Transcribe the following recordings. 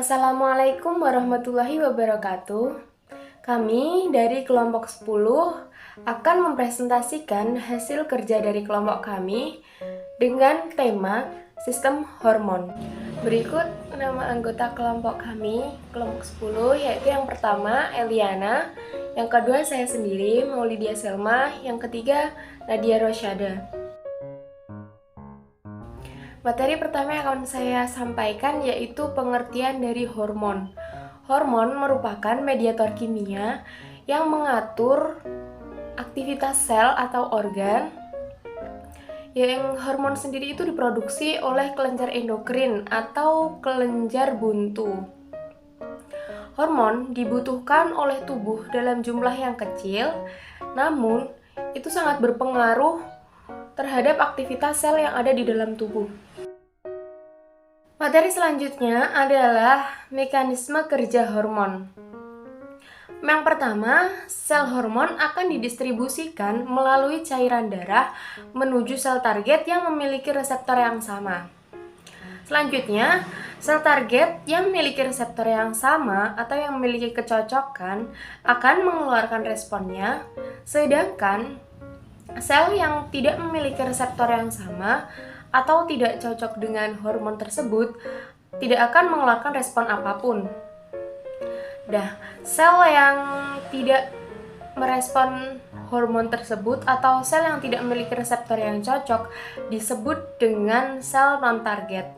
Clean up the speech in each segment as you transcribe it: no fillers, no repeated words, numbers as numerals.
Assalamualaikum warahmatullahi wabarakatuh. Kami dari kelompok 10 akan mempresentasikan hasil kerja dari kelompok kami dengan tema sistem hormon. Berikut nama anggota kelompok kami, kelompok 10, yaitu yang pertama Eliana, yang kedua saya sendiri Maulidia Selma, yang ketiga Nadia Rosyada. Materi pertama yang akan saya sampaikan yaitu pengertian dari hormon. Hormon merupakan mediator kimia yang mengatur aktivitas sel atau organ. Yang hormon sendiri itu diproduksi oleh kelenjar endokrin atau kelenjar buntu. Hormon dibutuhkan oleh tubuh dalam jumlah yang kecil, namun itu sangat berpengaruh terhadap aktivitas sel yang ada di dalam tubuh. Materi selanjutnya adalah mekanisme kerja hormon. Yang pertama, sel hormon akan didistribusikan melalui cairan darah menuju sel target yang memiliki reseptor yang sama. Selanjutnya, sel target yang memiliki reseptor yang sama atau yang memiliki kecocokan akan mengeluarkan responnya, sedangkan sel yang tidak memiliki reseptor yang sama atau tidak cocok dengan hormon tersebut tidak akan mengeluarkan respon apapun. Sel yang tidak merespon hormon tersebut atau sel yang tidak memiliki reseptor yang cocok disebut dengan sel non-target.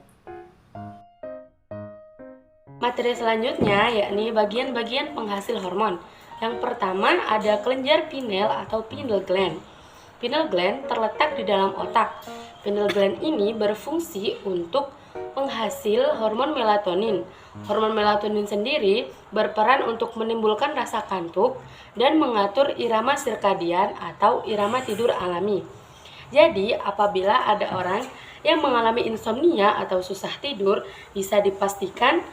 Materi selanjutnya yakni bagian-bagian penghasil hormon. Yang pertama ada kelenjar pineal atau pineal gland. Pineal gland terletak di dalam otak. Pineal gland ini berfungsi untuk penghasil hormon melatonin. Hormon melatonin sendiri berperan untuk menimbulkan rasa kantuk dan mengatur irama sirkadian atau irama tidur alami. Jadi, apabila ada orang yang mengalami insomnia atau susah tidur, bisa dipastikan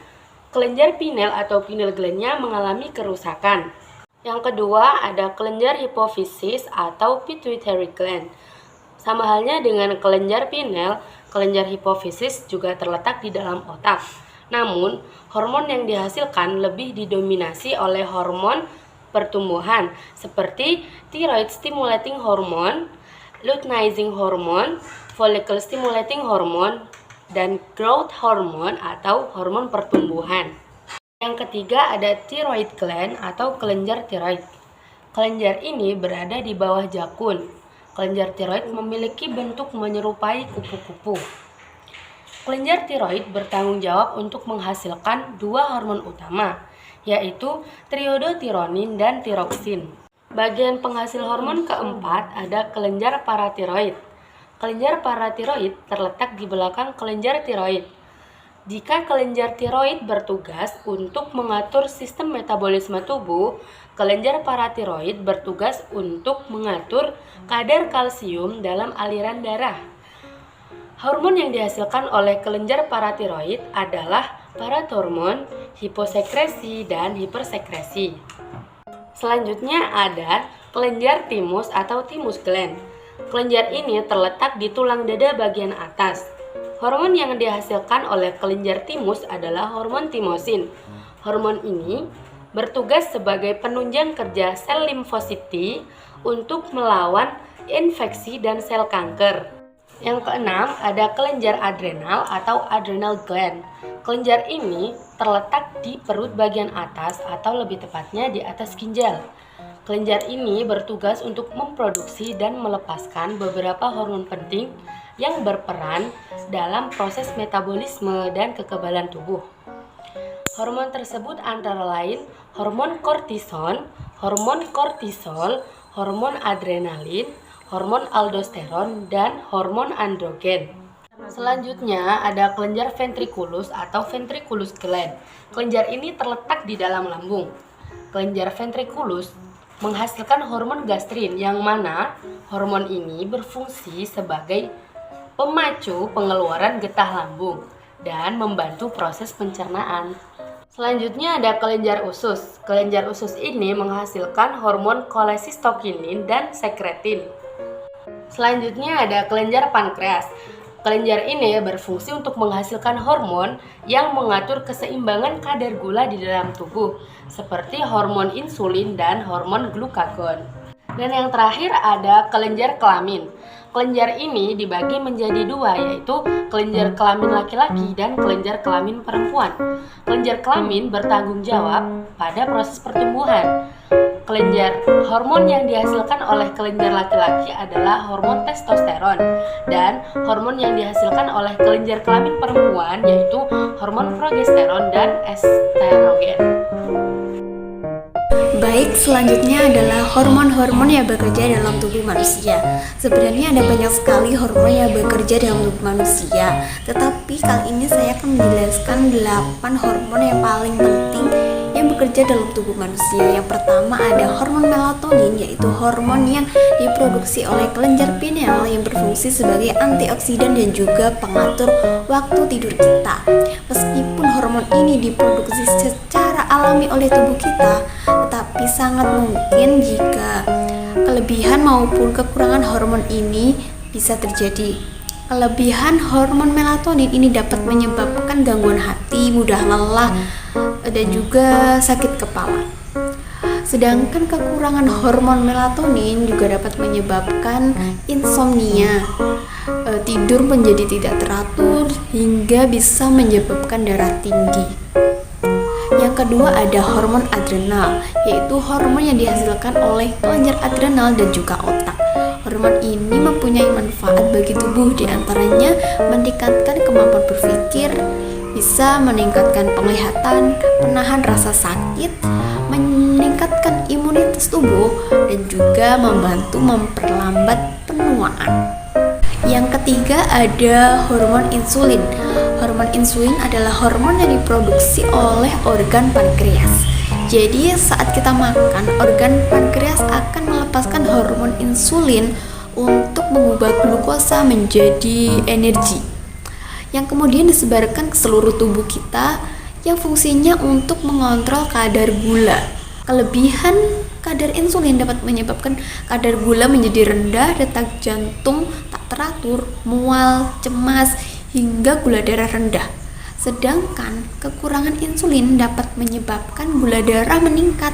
kelenjar pineal atau pineal gland-nya mengalami kerusakan. Yang kedua, ada kelenjar hipofisis atau pituitary gland. Sama halnya dengan kelenjar pineal, kelenjar hipofisis juga terletak di dalam otak. Namun, hormon yang dihasilkan lebih didominasi oleh hormon pertumbuhan seperti thyroid stimulating hormone, luteinizing hormone, follicle stimulating hormone, dan growth hormone atau hormon pertumbuhan. Yang ketiga ada thyroid gland atau kelenjar tiroid. Kelenjar ini berada di bawah jakun. Kelenjar tiroid memiliki bentuk menyerupai kupu-kupu. Kelenjar tiroid bertanggung jawab untuk menghasilkan dua hormon utama, yaitu triodotironin dan tiroksin. Bagian penghasil hormon keempat ada kelenjar paratiroid. Kelenjar paratiroid terletak di belakang kelenjar tiroid. Jika kelenjar tiroid bertugas untuk mengatur sistem metabolisme tubuh, kelenjar paratiroid bertugas untuk mengatur kadar kalsium dalam aliran darah. Hormon yang dihasilkan oleh kelenjar paratiroid adalah parathormon, hiposekresi, dan hipersekresi. Selanjutnya ada kelenjar timus atau thymus gland. Kelenjar ini terletak di tulang dada bagian atas. Hormon yang dihasilkan oleh kelenjar timus adalah hormon timosin. Hormon ini bertugas sebagai penunjang kerja sel limfositi untuk melawan infeksi dan sel kanker. Yang keenam ada kelenjar adrenal atau adrenal gland. Kelenjar ini terletak di perut bagian atas atau lebih tepatnya di atas ginjal. Kelenjar ini bertugas untuk memproduksi dan melepaskan beberapa hormon penting yang berperan dalam proses metabolisme dan kekebalan tubuh. Hormon tersebut antara lain hormon kortison, hormon kortisol, hormon adrenalin, hormon aldosteron, dan hormon androgen. Selanjutnya ada kelenjar ventriculus atau ventriculus gland. Kelenjar ini terletak di dalam lambung. Kelenjar ventriculus menghasilkan hormon gastrin yang mana hormon ini berfungsi sebagai pemacu pengeluaran getah lambung dan membantu proses pencernaan. Selanjutnya ada kelenjar usus. Kelenjar usus ini menghasilkan hormon kolecisitokinin dan sekretin. Selanjutnya ada kelenjar pankreas. Kelenjar ini berfungsi untuk menghasilkan hormon yang mengatur keseimbangan kadar gula di dalam tubuh, seperti hormon insulin dan hormon glukagon. Dan yang terakhir ada kelenjar kelamin. Kelenjar ini dibagi menjadi dua, yaitu kelenjar kelamin laki-laki dan kelenjar kelamin perempuan. Kelenjar kelamin bertanggung jawab pada proses pertumbuhan. Kelenjar hormon yang dihasilkan oleh kelenjar laki-laki adalah hormon testosteron, dan hormon yang dihasilkan oleh kelenjar kelamin perempuan yaitu hormon progesteron dan estrogen. Baik, selanjutnya adalah hormon-hormon yang bekerja dalam tubuh manusia. Sebenarnya ada banyak sekali hormon yang bekerja dalam tubuh manusia, tetapi kali ini saya akan menjelaskan 8 hormon yang paling penting yang bekerja dalam tubuh manusia. Yang pertama ada hormon melatonin, yaitu hormon yang diproduksi oleh kelenjar pineal yang berfungsi sebagai antioksidan dan juga pengatur waktu tidur kita. Meskipun hormon ini diproduksi secara alami oleh tubuh kita, tetapi sangat mungkin jika kelebihan maupun kekurangan hormon ini bisa terjadi. Kelebihan hormon melatonin ini dapat menyebabkan gangguan hati, mudah lelah, dan juga sakit kepala. Sedangkan kekurangan hormon melatonin juga dapat menyebabkan insomnia, tidur menjadi tidak teratur, hingga bisa menyebabkan darah tinggi. Yang kedua ada hormon adrenal, yaitu hormon yang dihasilkan oleh kelenjar adrenal dan juga otak. Hormon ini mempunyai manfaat bagi tubuh, diantaranya meningkatkan kemampuan berpikir, bisa meningkatkan penglihatan, menahan rasa sakit, meningkatkan imunitas tubuh, dan juga membantu memperlambat penuaan. Yang ketiga ada hormon insulin. Hormon insulin adalah hormon yang diproduksi oleh organ pankreas. Jadi saat kita makan, organ pankreas akan melepaskan hormon insulin untuk mengubah glukosa menjadi energi, yang kemudian disebarkan ke seluruh tubuh kita, yang fungsinya untuk mengontrol kadar gula. Kelebihan kadar insulin dapat menyebabkan kadar gula menjadi rendah, detak jantung tak teratur, mual, cemas, hingga gula darah rendah. Sedangkan kekurangan insulin dapat menyebabkan gula darah meningkat,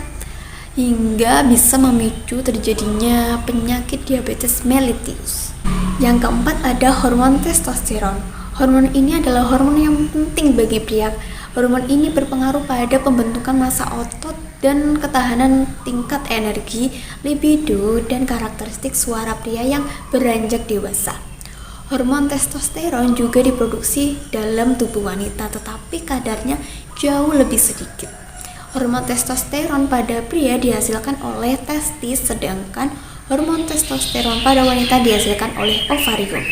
hingga bisa memicu terjadinya penyakit diabetes mellitus. Yang keempat ada hormon testosteron. Hormon ini adalah hormon yang penting bagi pria. Hormon ini berpengaruh pada pembentukan massa otot dan ketahanan tingkat energi, libido, dan karakteristik suara pria yang beranjak dewasa. Hormon testosteron juga diproduksi dalam tubuh wanita, tetapi kadarnya jauh lebih sedikit. Hormon testosteron pada pria dihasilkan oleh testis, sedangkan hormon testosteron pada wanita dihasilkan oleh ovarium.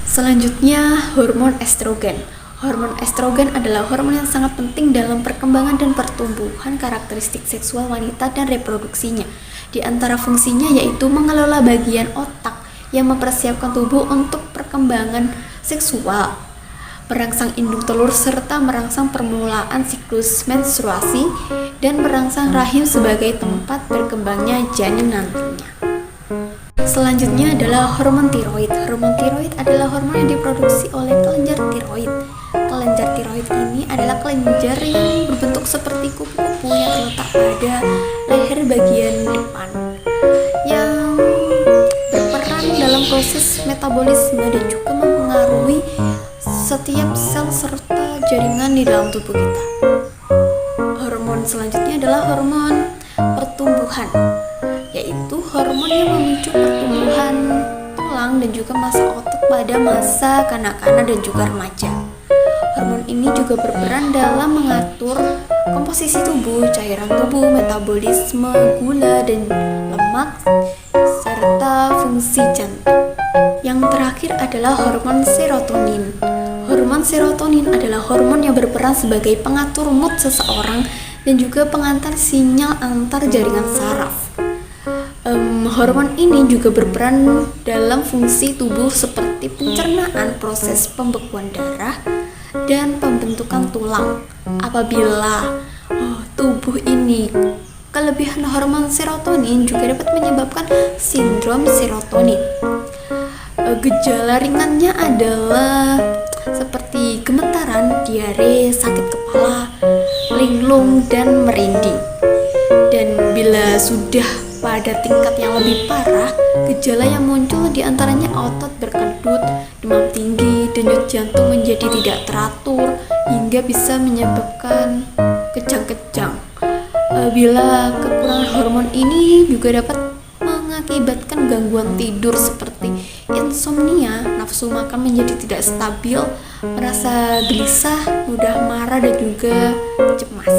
Selanjutnya, hormon estrogen. Hormon estrogen adalah hormon yang sangat penting dalam perkembangan dan pertumbuhan karakteristik seksual wanita dan reproduksinya. Di antara fungsinya yaitu mengelola bagian otak yang mempersiapkan tubuh untuk perkembangan seksual, merangsang induk telur serta merangsang permulaan siklus menstruasi, dan merangsang rahim sebagai tempat berkembangnya janin nantinya. Selanjutnya adalah hormon tiroid. Hormon tiroid adalah hormon yang diproduksi oleh kelenjar tiroid. Kelenjar tiroid ini adalah kelenjar yang berbentuk seperti kupu-kupu yang terletak pada leher bagian depan, yang berperan dalam proses metabolisme dan juga mempengaruhi setiap sel serta jaringan di dalam tubuh kita. Hormon selanjutnya adalah hormon pertumbuhan, yaitu hormon yang memicu pertumbuhan tulang dan juga massa otot pada masa kanak-kanak dan juga remaja. Hormon ini juga berperan dalam mengatur komposisi tubuh, cairan tubuh, metabolisme, gula dan lemak, serta fungsi jantung. Yang terakhir adalah hormon serotonin. Hormon serotonin adalah hormon yang berperan sebagai pengatur mood seseorang dan juga pengantar sinyal antar jaringan saraf. Hormon ini juga berperan dalam fungsi tubuh seperti pencernaan, proses pembekuan darah, dan pembentukan tulang. Apabila tubuh ini kelebihan hormon serotonin juga dapat menyebabkan sindrom serotonin. Gejala ringannya adalah seperti gemetaran, diare, sakit kepala, linglung, dan merinding. Dan bila sudah pada tingkat yang lebih parah, gejala yang muncul diantaranya otot berkedut, demam tinggi, denyut jantung menjadi tidak teratur, hingga bisa menyebabkan kejang-kejang. Bila kekurangan hormon ini juga dapat mengakibatkan gangguan tidur seperti insomnia, nafsu makan menjadi tidak stabil, merasa gelisah, mudah marah, dan juga cemas.